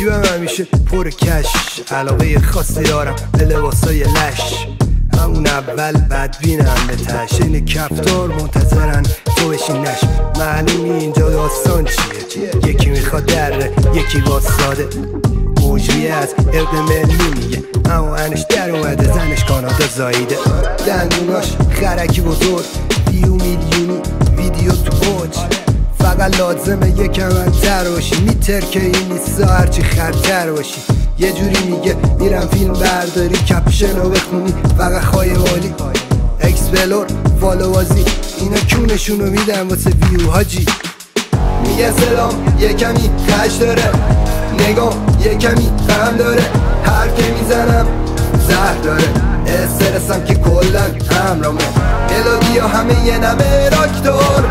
جیبم همیشه پر کش، علاقه خاصی دارم به لباسای لش. همون اول بدبینم به تش، این کفتار منتظرن تو بشی نش. معلومی اینجا داستان چیه، یکی میخواد دره یکی واساده. موجویه از ارد ملی میگه اما انش در اومده، زنش کانادا زاییده. دندوناش خرکی بزرگ، میلیونی ویدیو تو اوج. فقط لازمه یکم انتر باشی، میترکه این نیستا هرچی خرتر باشی. یه جوری میگه میرم فیلم برداری، کپشنو بخونی فقط خایوالی. اکسپلور فالوازی اینا کونشونو میدن واسه ویو حاجی. میگه سلام یه کمی خش داره، نگاه یه کمی غم داره. هر که میزنم زهر داره، استرسم که کلن همرامه. ملودیا همه یه نمه راکتور،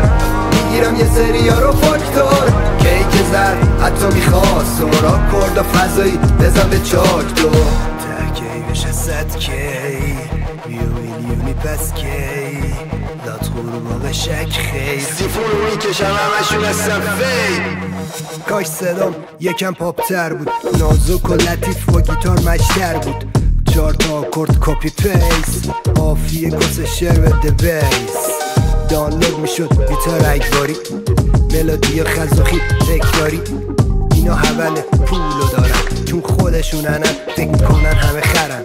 میگیرم یه سریا رو فاکتور. کیک زر حتی میخواست سورا کرد و فضایی بزن به چاک دو. ترکی بشه 100 کی ویو میلیونی پس کی لات غروب شک خیلی سیفون رو میکشم همشون هستم فیل. کاش صدام یکم پاپتر بود، نازک و لطیف با گیتار مشتر بود. 4 تا آکورد کپی پیس، قافیه کس شعر بده بیس. دانلود میشد گیتار اجباری، ملودی خزوخی تکراری. اینا حول پولو دارن چون خودشونن، فکر میکنن همه خرن.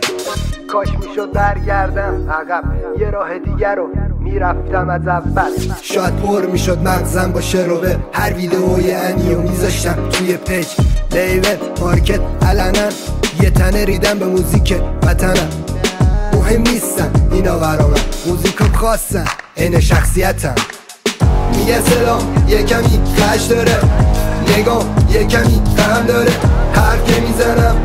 کاش میشد برگردم عقب، یه راه دیگر رو میرفتم از اول. شاید پر میشد مغزم با شروبه، هر ویدئوی انیو میذاشتم توی پیج. لیبل مارکت علنا یه تنه ریدم به موزیک وطنم. مهم نیستن اینا برامن، موزیکم خواستن این شخصیتم. میگه سلام یه کمی خش داره، نگاه یه کمی غم داره. هر که میزنم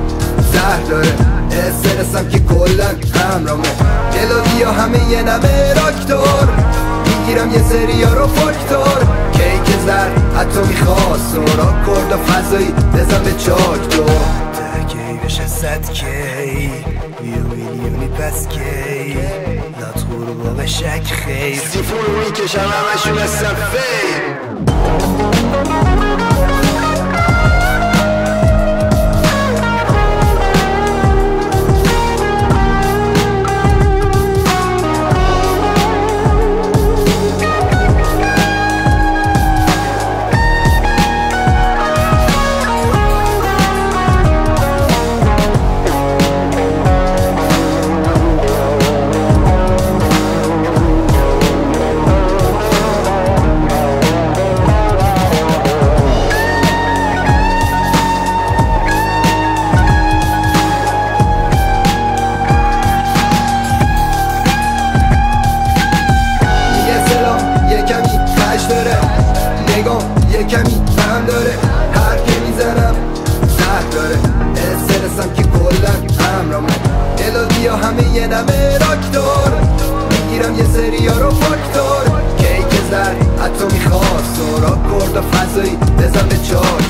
زهر داره، استرسم که کلن همرامه. ملودیا همه یه نمه راکتور، میگیرم یه سریا رو فاکتور. کیک زر حتی میخواست سورا کرد و فضایی بزن به چاک دو. ترکی بشه 100 کی ویو میلیونی پس کی لات غروب شک خیلی سیفون رو میکشم همشون هستم فیل. یه کمی غم داره، هر که میزنم زهر داره. استرسم که کلن همرامه. ملودیا همه یه نمه راکتور، میگیرم یه سریا رو فاکتور. کیک زر حتی میخواست سورا کرد و فضایی بزن به چاک